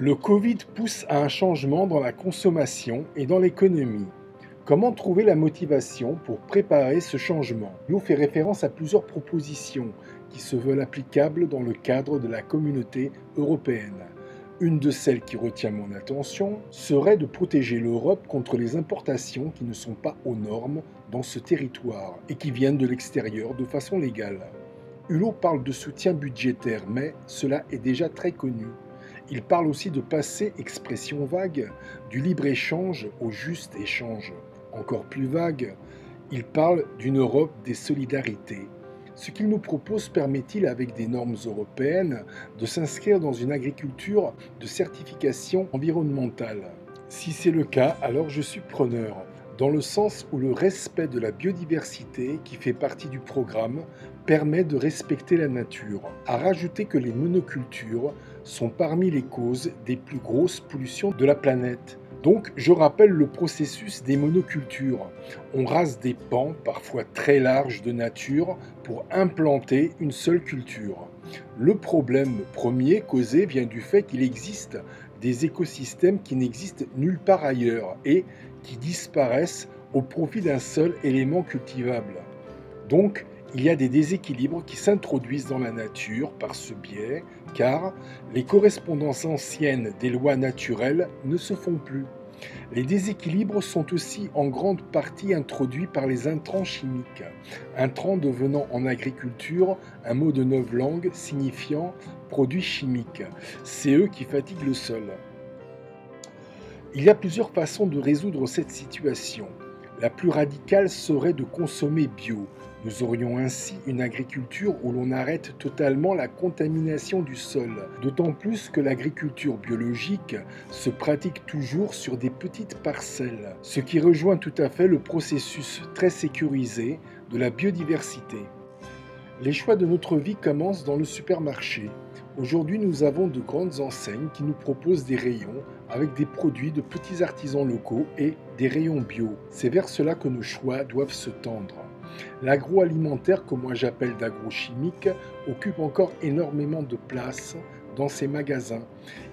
Le Covid pousse à un changement dans la consommation et dans l'économie. Comment trouver la motivation pour préparer ce changement? Nous fait référence à plusieurs propositions qui se veulent applicables dans le cadre de la communauté européenne. Une de celles qui retient mon attention serait de protéger l'Europe contre les importations qui ne sont pas aux normes dans ce territoire et qui viennent de l'extérieur de façon légale. Hulot parle de soutien budgétaire, mais cela est déjà très connu. Il parle aussi de passer, expression vague, du libre-échange au juste échange. Encore plus vague, il parle d'une Europe des solidarités. Ce qu'il nous propose permet-il, avec des normes européennes, de s'inscrire dans une agriculture de certification environnementale? Si c'est le cas, alors je suis preneur, dans le sens où le respect de la biodiversité, qui fait partie du programme, permet de respecter la nature. À rajouter que les monocultures sont parmi les causes des plus grosses pollutions de la planète. Donc, je rappelle le processus des monocultures. On rase des pans, parfois très larges de nature, pour implanter une seule culture. Le problème premier causé vient du fait qu'il existe des écosystèmes qui n'existent nulle part ailleurs et qui disparaissent au profit d'un seul élément cultivable. Donc, il y a des déséquilibres qui s'introduisent dans la nature par ce biais, car les correspondances anciennes des lois naturelles ne se font plus. Les déséquilibres sont aussi en grande partie introduits par les intrants chimiques, intrants devenant en agriculture un mot de novlangue signifiant produit chimique. C'est eux qui fatiguent le sol. Il y a plusieurs façons de résoudre cette situation. La plus radicale serait de consommer bio. Nous aurions ainsi une agriculture où l'on arrête totalement la contamination du sol, d'autant plus que l'agriculture biologique se pratique toujours sur des petites parcelles, ce qui rejoint tout à fait le processus très sécurisé de la biodiversité. Les choix de notre vie commencent dans le supermarché. Aujourd'hui, nous avons de grandes enseignes qui nous proposent des rayons avec des produits de petits artisans locaux et des rayons bio. C'est vers cela que nos choix doivent se tendre. L'agroalimentaire, que moi j'appelle d'agrochimique, occupe encore énormément de place dans ces magasins.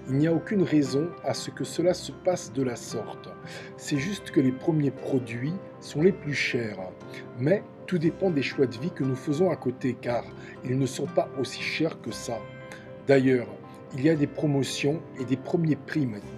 Il n'y a aucune raison à ce que cela se passe de la sorte. C'est juste que les premiers produits sont les plus chers. Mais tout dépend des choix de vie que nous faisons à côté, car ils ne sont pas aussi chers que ça. D'ailleurs, il y a des promotions et des premiers prix maintenant.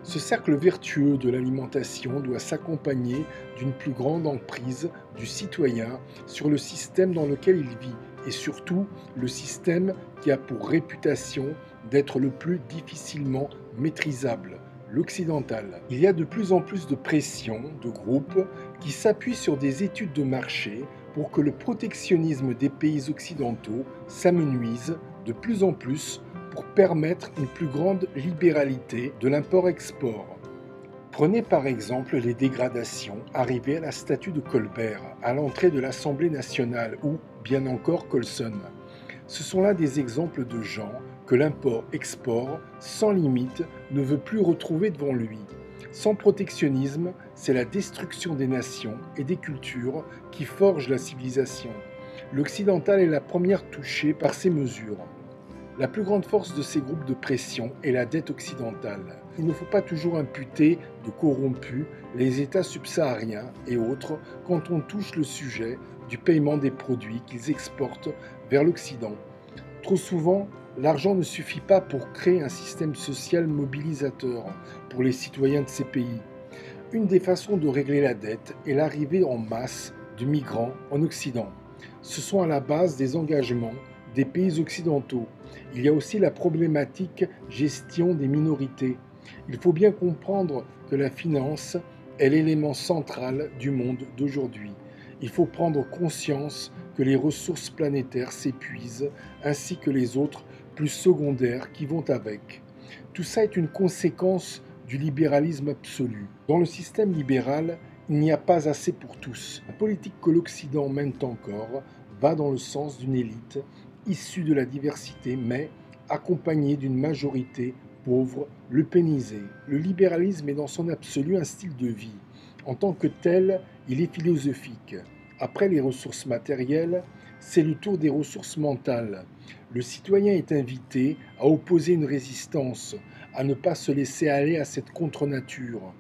Ce cercle vertueux de l'alimentation doit s'accompagner d'une plus grande emprise du citoyen sur le système dans lequel il vit et surtout le système qui a pour réputation d'être le plus difficilement maîtrisable, l'occidental. Il y a de plus en plus de pression de groupes qui s'appuient sur des études de marché pour que le protectionnisme des pays occidentaux s'amenuise de plus en plus pour permettre une plus grande libéralité de l'import-export. Prenez par exemple les dégradations arrivées à la statue de Colbert à l'entrée de l'Assemblée nationale ou, bien encore, Colson. Ce sont là des exemples de gens que l'import-export, sans limite, ne veut plus retrouver devant lui. Sans protectionnisme, c'est la destruction des nations et des cultures qui forge la civilisation. L'occidental est la première touchée par ces mesures. La plus grande force de ces groupes de pression est la dette occidentale. Il ne faut pas toujours imputer de corrompus les États subsahariens et autres quand on touche le sujet du paiement des produits qu'ils exportent vers l'Occident. Trop souvent, l'argent ne suffit pas pour créer un système social mobilisateur pour les citoyens de ces pays. Une des façons de régler la dette est l'arrivée en masse de migrants en Occident. Ce sont à la base des engagements des pays occidentaux. Il y a aussi la problématique gestion des minorités. Il faut bien comprendre que la finance est l'élément central du monde d'aujourd'hui. Il faut prendre conscience que les ressources planétaires s'épuisent, ainsi que les autres plus secondaires qui vont avec. Tout ça est une conséquence du libéralisme absolu. Dans le système libéral, il n'y a pas assez pour tous. La politique que l'Occident mène encore va dans le sens d'une élite issue de la diversité, mais accompagnée d'une majorité pauvre, lupénisée. Le libéralisme est dans son absolu un style de vie. En tant que tel, il est philosophique. Après les ressources matérielles, c'est le tour des ressources mentales. Le citoyen est invité à opposer une résistance, à ne pas se laisser aller à cette contre-nature.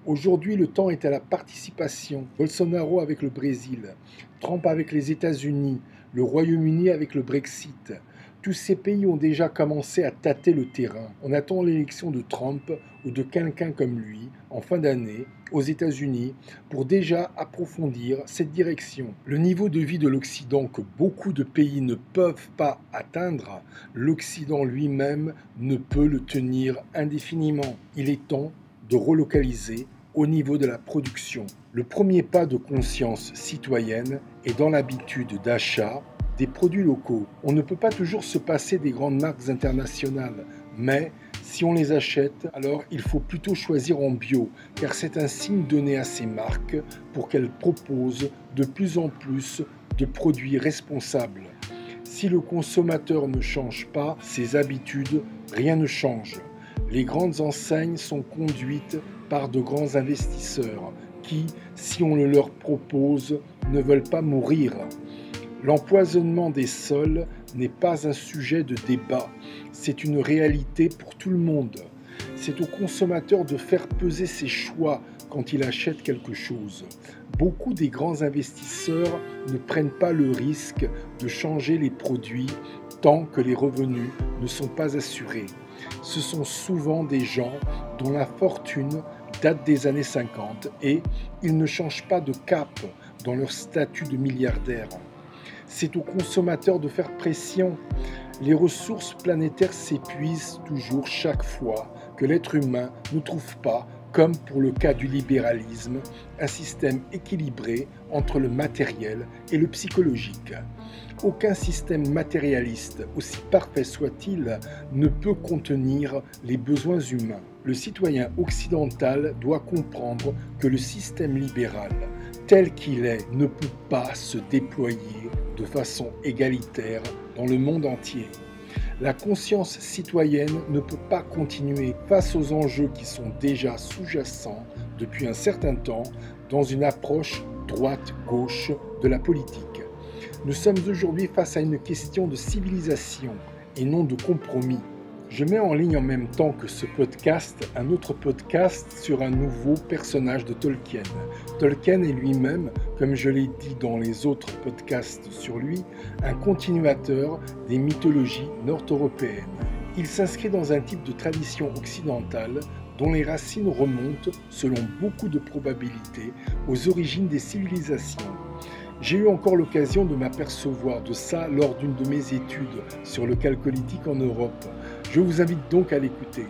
Aujourd'hui, le temps est à la participation. Bolsonaro avec le Brésil, Trump avec les États-Unis, le Royaume-Uni avec le Brexit. Tous ces pays ont déjà commencé à tâter le terrain. On attend l'élection de Trump ou de quelqu'un comme lui en fin d'année aux États-Unis pour déjà approfondir cette direction. Le niveau de vie de l'Occident que beaucoup de pays ne peuvent pas atteindre, l'Occident lui-même ne peut le tenir indéfiniment. Il est temps de relocaliser au niveau de la production. Le premier pas de conscience citoyenne est dans l'habitude d'achat des produits locaux. On ne peut pas toujours se passer des grandes marques internationales, mais si on les achète, alors il faut plutôt choisir en bio, car c'est un signe donné à ces marques pour qu'elles proposent de plus en plus de produits responsables. Si le consommateur ne change pas ses habitudes, rien ne change. Les grandes enseignes sont conduites par de grands investisseurs qui, si on le leur propose, ne veulent pas mourir. L'empoisonnement des sols n'est pas un sujet de débat, c'est une réalité pour tout le monde. C'est au consommateur de faire peser ses choix quand il achète quelque chose. Beaucoup des grands investisseurs ne prennent pas le risque de changer les produits tant que les revenus ne sont pas assurés. Ce sont souvent des gens dont la fortune date des années 50 et ils ne changent pas de cap dans leur statut de milliardaire. C'est aux consommateurs de faire pression. Les ressources planétaires s'épuisent toujours chaque fois que l'être humain ne trouve pas, comme pour le cas du libéralisme, un système équilibré entre le matériel et le psychologique. Aucun système matérialiste, aussi parfait soit-il, ne peut contenir les besoins humains. Le citoyen occidental doit comprendre que le système libéral, tel qu'il est, ne peut pas se déployer de façon égalitaire dans le monde entier. La conscience citoyenne ne peut pas continuer face aux enjeux qui sont déjà sous-jacents depuis un certain temps dans une approche droite-gauche de la politique. Nous sommes aujourd'hui face à une question de civilisation et non de compromis. Je mets en ligne en même temps que ce podcast un autre podcast sur un nouveau personnage de Tolkien. Tolkien est lui-même, comme je l'ai dit dans les autres podcasts sur lui, un continuateur des mythologies nord-européennes. Il s'inscrit dans un type de tradition occidentale dont les racines remontent, selon beaucoup de probabilités, aux origines des civilisations. J'ai eu encore l'occasion de m'apercevoir de ça lors d'une de mes études sur le chalcolithique en Europe. Je vous invite donc à l'écouter.